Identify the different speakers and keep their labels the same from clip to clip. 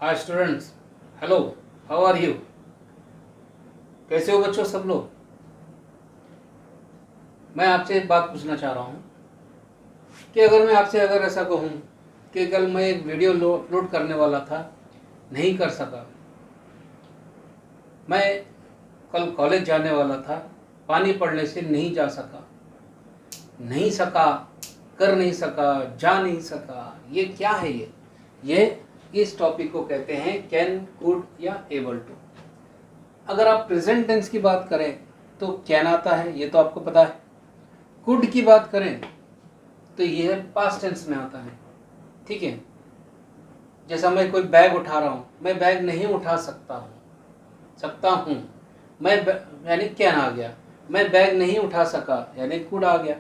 Speaker 1: Hi students, hello, how are you? कैसे हो बच्चों सब लोग? मैं आपसे एक बात पूछना चाह रहा हूँ कि अगर ऐसा कहूँ कि कल मैं एक वीडियो अपलोड करने वाला था, नहीं कर सका। मैं कल कॉलेज जाने वाला था, पानी पड़ने से नहीं जा सका, कर नहीं सका, जा नहीं सका। ये क्या है? ये इस टॉपिक को कहते हैं कैन, कुड या एबल टू। अगर आप प्रेजेंट टेंस की बात करें तो कैन आता है, ये तो आपको पता है। कुड की बात करें तो ये पास्ट टेंस में आता है। ठीक है, जैसा मैं कोई बैग उठा रहा हूँ, मैं बैग नहीं उठा सकता हूँ, मैं यानी कैन आ गया। मैं बैग नहीं उठा सका यानी कुड आ गया।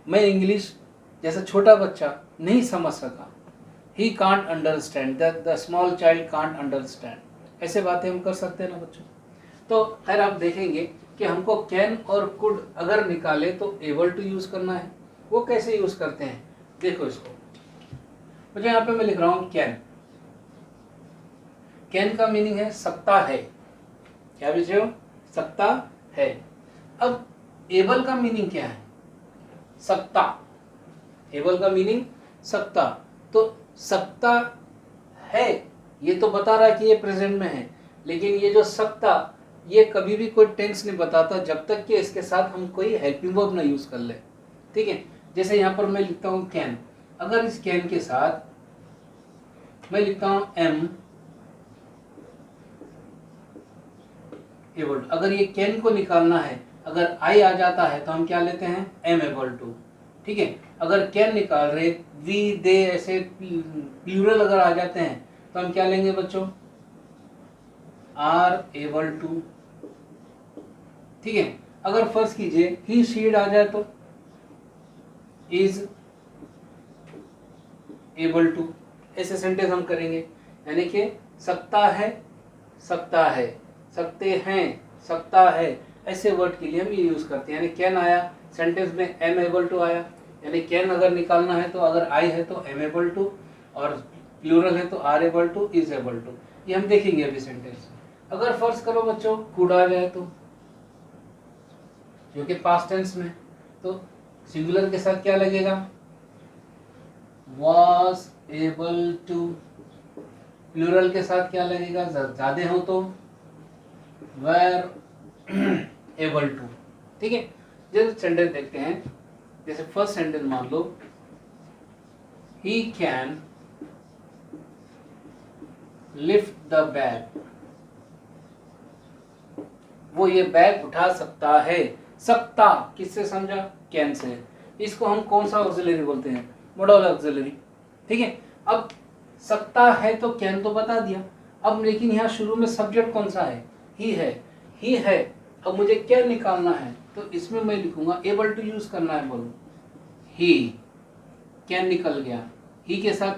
Speaker 1: मैं इंग्लिश जैसा छोटा बच्चा नहीं समझ सका, he can't understand, the small child can't understand. ऐसे बातें हम कर सकते हैं ना बच्चों। तो खैर आप देखेंगे कि हमको कैन और कुड अगर निकाले तो एबल टू यूज करना है। वो कैसे यूज करते हैं देखो इसको। मुझे यहाँ पे मैं लिख रहा हूँ कैन। कैन का मीनिंग है सकता है। क्या विषय हो? सकता है। अब एबल का मीनिंग क्या है? सकता। एबल का मीनिंग सकता। तो सकता है ये तो बता रहा है कि ये प्रेजेंट में है, लेकिन ये जो सकता, ये कभी भी कोई टेंस नहीं बताता जब तक कि इसके साथ हम कोई हेल्पिंग वर्ब ना यूज कर ले। ठीक है, जैसे यहाँ पर मैं लिखता हूँ कैन। अगर इस कैन के साथ मैं लिखता हूँ एम एबल। अगर ये कैन को निकालना है, अगर आई आ जाता है तो हम क्या लेते हैं? Am able to. ठीक है, अगर कैन निकाल रहे, वी, दे, ऐसे प्लूरल अगर आ जाते हैं तो हम क्या लेंगे बच्चों? Are able to. ठीक है, अगर फर्ज कीजिए ही शीड आ जाए तो इज एबल टू। ऐसे सेंटेंस हम करेंगे, यानी कि सकता है, सकते हैं, सकता है, ऐसे वर्ड के लिए हम ये यूज करते हैं। यानी कैन आया सेंटेंस में, एम एबल टू आया, यानी कैन अगर निकालना है तो अगर आई है तो एम एबल टू, और प्लूरल है तो are able to, is able to. ये हम देखेंगे अभी सेंटेंस। अगर फर्ज करो बच्चों कुड आ जाए तो, जो कि पास्ट टेंस में, तो सिंगुलर के साथ क्या लगेगा? was able to। प्लूरल के साथ क्या लगेगा? ज्यादा हो तो were able to। ठीक है, जैसे सेंटेंस देखते हैं। जैसे फर्स्ट सेंटेंस मान लो he can lift the bag। वो ये बैग उठा सकता है। सकता किससे समझा? Can say. इसको हम कौन सा ऑक्सिलरी बोलते हैं? Model auxiliary. ठीक है, अब सकता है तो कैन तो बता दिया। अब लेकिन यहाँ शुरू में सब्जेक्ट कौन सा है? ही है। ही है। अब मुझे क्या निकालना है तो इसमें मैं लिखूंगा एबल टू यूज करना है। बोलो ही, कैन निकल गया। ही के साथ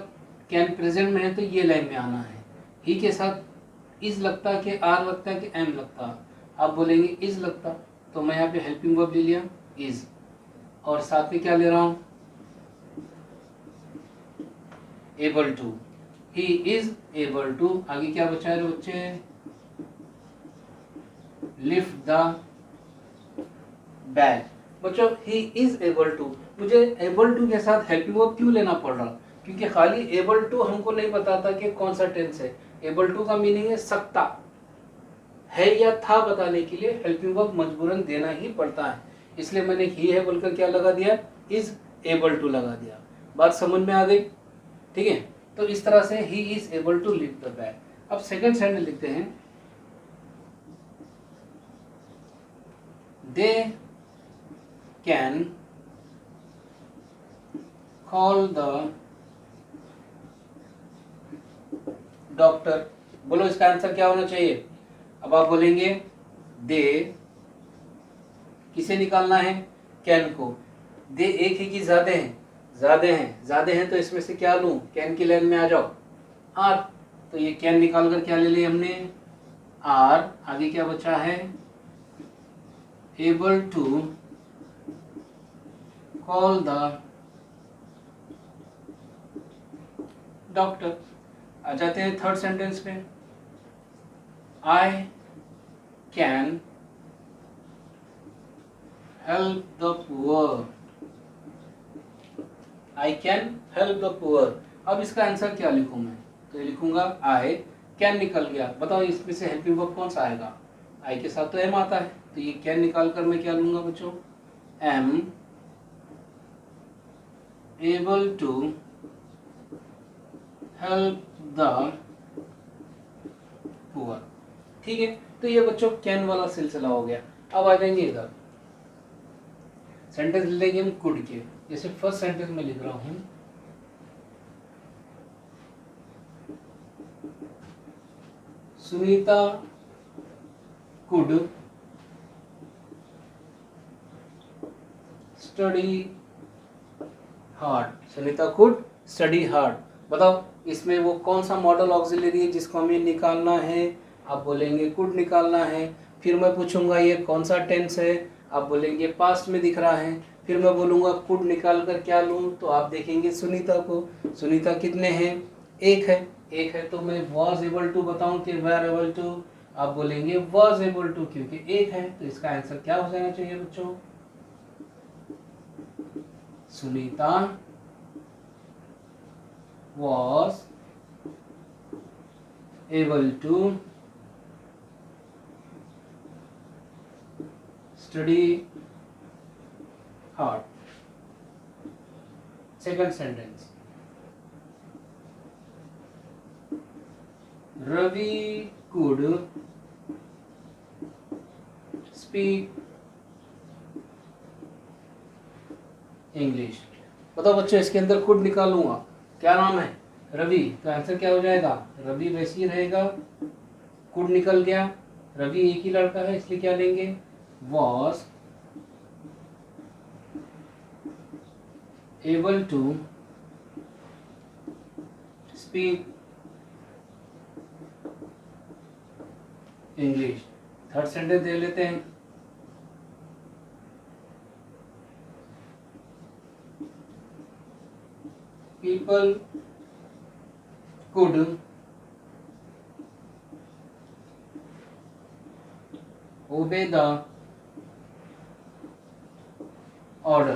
Speaker 1: कैन प्रेजेंट में है तो ये लाइन में आना है। ही के साथ इज लगता कि आर लगता कि एम लगता? आप बोलेंगे इज लगता, तो मैं यहाँ पे हेल्पिंग वर्ब ले लिया इज, और साथ में क्या ले रहा हूं? Able to. He is able to. आगे क्या बचा है बच्चे? Lift the bag. बच्चों ही इज एबल टू, मुझे एबल टू के साथ हेल्पिंग वर्ब क्यों लेना पड़ रहा? क्योंकि खाली एबल टू हमको नहीं बताता कि कौन सा टेंस है। एबल टू का मीनिंग है सकता है या था बताने के लिए हेल्पिंग वर्ब मजबूरन देना ही पड़ता है। इसलिए मैंने ही है बोलकर क्या लगा दिया? इज एबल टू लगा दिया। बात समझ में आ गई? ठीक है, तो इस तरह से he is able to lift the bag. अब सेकंड सेंटेंस लिखते हैं, they can call the doctor. बोलो इसका आंसर क्या होना चाहिए? अब आप बोलेंगे दे किसे निकालना है? कैन को। दे एक ही कि ज्यादा हैं? ज्यादा हैं तो इसमें से क्या लूं? कैन की लाइन में आ जाओ, आर। तो ये कैन निकाल कर क्या ले लिया हमने? आर। आगे क्या बचा है? Able to call the doctor. आ जाते हैं थर्ड सेंटेंस पे। I can help the poor. I can help the poor. अब इसका आंसर क्या लिखूं मैं? तो ये लिखूंगा आई कैन, निकल गया। बताओ इसमें से हेल्पिंग वर्ब कौन सा आएगा? आई के साथ तो एम आता है, तो ये कैन निकाल कर मैं क्या लूंगा बच्चों? Am able to help the poor. ठीक है, तो ये बच्चों कैन वाला सिलसिला हो गया। अब आ जाएंगे इधर, सेंटेंस लेंगे हम कुड के। जैसे फर्स्ट सेंटेंस में लिख रहा हूं, Sunita could study hard. Sunita could study hard. बताओ इसमें वो कौन सा मॉडल ऑक्सिलरी है जिसको हमें निकालना है? आप बोलेंगे कुड निकालना है। फिर मैं पूछूंगा ये कौन सा टेंस है? आप बोलेंगे पास्ट में दिख रहा है। फिर मैं बोलूंगा कुड निकाल कर क्या लूँ? तो आप देखेंगे सुनीता को। सुनीता कितने हैं? एक है। एक है तो मैं वॉज एबल टू बताऊं कि वेर एबल टू? आप बोलेंगे वॉज एबल टू, क्योंकि एक है। तो इसका आंसर क्या हो जाना चाहिए बच्चों? Sunita was able to study hard. Second sentence, Ravi could speak English. बताओ बच्चों इसके अंदर कुड निकालूंगा, क्या नाम है? रवि। तो आंसर क्या हो जाएगा? रवि वैसे ही रहेगा, कुड निकल गया। रवि एक ही लड़का है इसलिए क्या लेंगे? Was able to speak English. Third sentence दे लेते हैं, people could obey the order।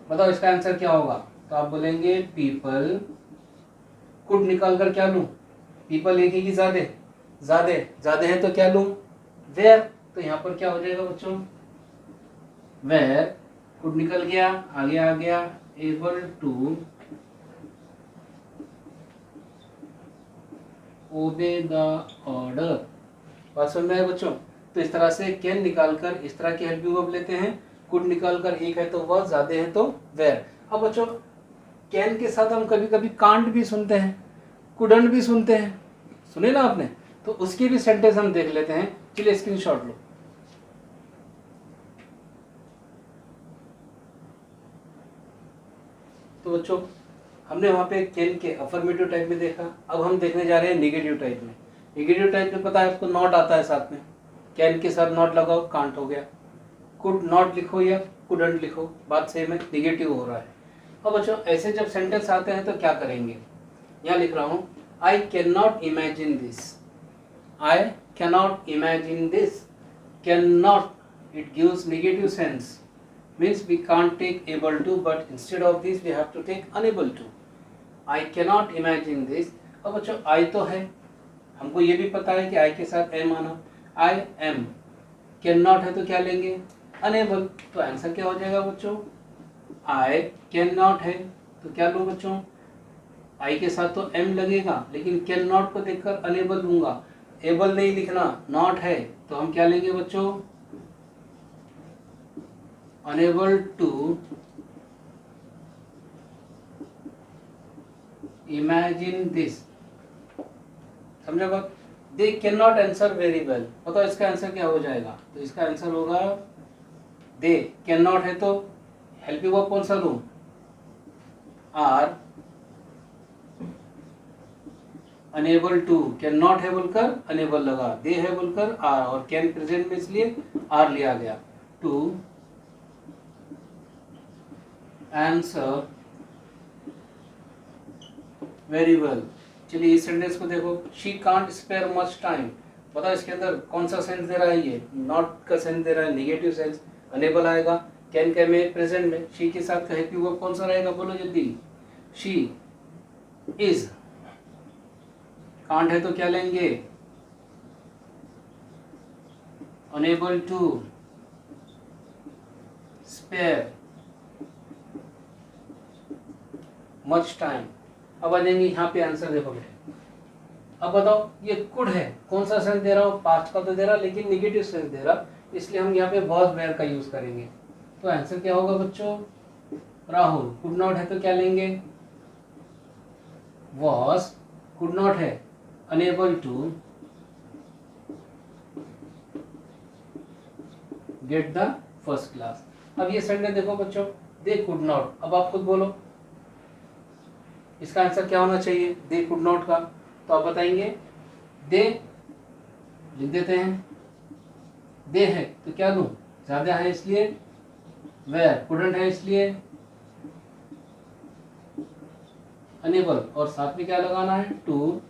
Speaker 1: बताओ इसका आंसर क्या होगा? तो आप बोलेंगे people could निकाल कर क्या लूं? people एक ही की ज्यादा? ज्यादा है तो क्या लूं? where। तो यहाँ पर क्या हो जाएगा बच्चों? where could निकल गया, आगे आ गया able to obey the order. बात समझ में आया बच्चों? तो इस तरह से कैन निकाल कर इस तरह की हेल्पिंग वर्ब लेते हैं। कुड निकाल कर एक है तो वह, ज्यादा है तो वेयर। अब बच्चों कैन के साथ हम कभी कभी कांट भी सुनते हैं, कुडंट भी सुनते हैं, सुने ना आपने? तो उसके भी सेंटेंस हम देख लेते हैं। चलिए स्क्रीनशॉट लो। तो बच्चों हमने वहाँ पे कैन के अफर्मेटिव टाइप में देखा। अब हम देखने जा रहे हैं नेगेटिव टाइप में। नेगेटिव टाइप में पता है आपको नॉट आता है साथ में, कैन के साथ नॉट लगाओ, कांट हो गया। कुड नॉट लिखो या कुडंट लिखो, बात सेम है, नेगेटिव हो रहा है। अब बच्चों ऐसे जब सेंटेंस आते हैं तो क्या करेंगे? यहाँ लिख रहा हूँ I can not imagine this. I can not imagine this. Can not it gives negative sense, means we can't take able to, but instead of this we have to take unable to. I cannot imagine this। अब बच्चों I तो है, हमको ये भी पता है कि I के साथ am आना। I am cannot है तो क्या लेंगे? unable। तो आंसर क्या हो जाएगा बच्चों? I cannot है तो क्या लूँ बच्चों? I के साथ तो am लगेगा, लेकिन cannot को देखकर unable लूंगा। able नहीं लिखना, not है तो हम क्या लेंगे बच्चों? unable to imagine this। समझा बात? they cannot answer very well। बताओ इसका आंसर क्या हो जाएगा? तो इसका आंसर होगा they cannot है तो हेल्पिंग वर्ब कौन सा लूं? are unable to। cannot है बोलकर unable लगा, they है बोलकर are, और can प्रेजेंट में इसलिए are लिया गया। to answer very well। चलिए इस सेंटेंस को देखो, she can't spare much time. बताओ इसके अंदर कौन सा सेंस दे रहा है, ये नॉट का सेंस दे रहा है, नेगेटिव सेंस, अनेबल आएगा। कैन के में प्रेजेंट में शी के साथ कहे कि वो कौन सा रहेगा, बोलो जल्दी। शी इज, कांट है तो क्या लेंगे, unable to spare much time. अब आ जाएंगे यहाँ पे आंसर देखो बेटे। अब बताओ ये कुड है, कौन सा सेंस दे रहा हूँ, पास्ट का तो दे रहा लेकिन नेगेटिव सेंस दे रहा, इसलिए हम यहाँ पे वॉज वेयर का यूज करेंगे। तो आंसर क्या होगा बच्चों, राहुल कुड नॉट है तो क्या लेंगे, वॉज, कुड नॉट है unable to get the first class. अब ये सेंटेंस देखो बच्चों, दे कुड नॉट। अब आप खुद बोलो इसका आंसर क्या होना चाहिए, दे कुड नॉट का। तो आप बताएंगे दे लिख देते हैं, दे है तो क्या लूं, ज्यादा है इसलिए, वेयर कुडंट है इसलिए अनेबल, और साथ में क्या लगाना है, टू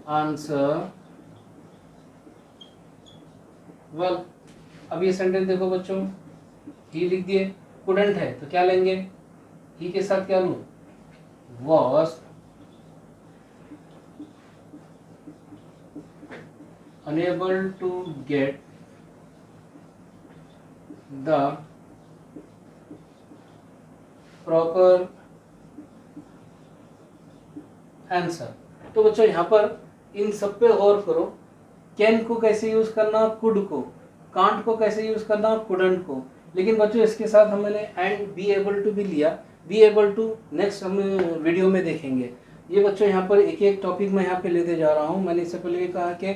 Speaker 1: आंसर वेल। अब ये सेंटेंस देखो बच्चों, ही लिख दिए, कुडंट है तो क्या लेंगे, ही के साथ क्या लूं, was unable to get the proper answer। तो बच्चों यहाँ पर इन सब पे गौर करो, कैन को कैसे यूज करना, कुड को, कांट को कैसे यूज करना, कुडंट को। लेकिन बच्चों इसके साथ हमने एंड बी एबल टू भी लिया, बी एबल टू नेक्स्ट हम वीडियो में देखेंगे। ये बच्चों यहाँ पर एक एक टॉपिक मैं यहाँ पे लेते जा रहा हूँ। मैंने इससे पहले भी कहा कि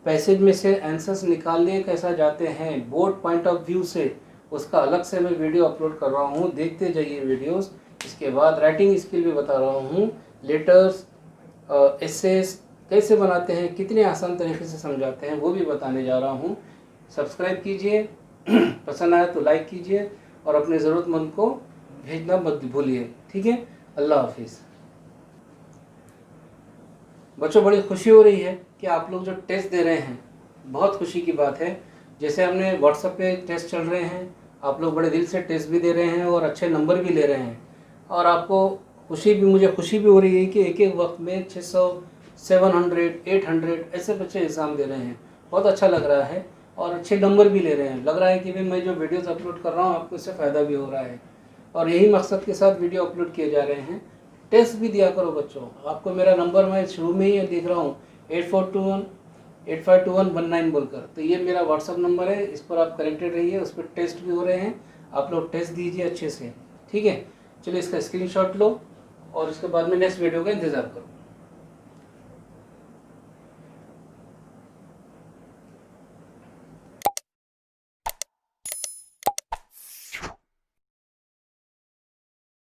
Speaker 1: पैसेज में से आंसर्स निकालने कैसा जाते हैं बोर्ड पॉइंट ऑफ व्यू से, उसका अलग से मैं वीडियो अपलोड कर रहा हूँ, देखते जाइए वीडियोस। इसके बाद राइटिंग स्किल भी बता रहा हूँ, लेटर्स, एसेस कैसे बनाते हैं, कितने आसान तरीके से समझाते हैं वो भी बताने जा रहा हूँ। सब्सक्राइब कीजिए, पसंद आया तो लाइक कीजिए और अपने ज़रूरतमंद को भेजना मत भूलिए, ठीक है। अल्लाह हाफिज़। बच्चों बड़ी खुशी हो रही है कि आप लोग जो टेस्ट दे रहे हैं, बहुत खुशी की बात है। जैसे हमने व्हाट्सएप पे टेस्ट चल रहे हैं, आप लोग बड़े दिल से टेस्ट भी दे रहे हैं और अच्छे नंबर भी ले रहे हैं। और आपको मुझे खुशी भी हो रही है कि एक एक वक्त में 600, 700, 800 ऐसे बच्चे एग्ज़ाम दे रहे हैं। बहुत अच्छा लग रहा है और अच्छे नंबर भी ले रहे हैं। लग रहा है कि भाई मैं जो वीडियोस अपलोड कर रहा हूँ आपको इससे फ़ायदा भी हो रहा है, और यही मकसद के साथ वीडियो अपलोड किए जा रहे हैं। टेस्ट भी दिया करो बच्चों। आपको मेरा नंबर मैं शुरू में ही दिख रहा हूँ 8421852119 बोलकर, तो ये मेरा व्हाट्सअप नंबर है, इस पर आप कनेक्टेड रहिए। उस पर टेस्ट भी हो रहे हैं, आप लोग टेस्ट दीजिए अच्छे से, ठीक है। चलिए इसका स्क्रीनशॉट लो और उसके बाद में नेक्स्ट वीडियो का इंतज़ार करो।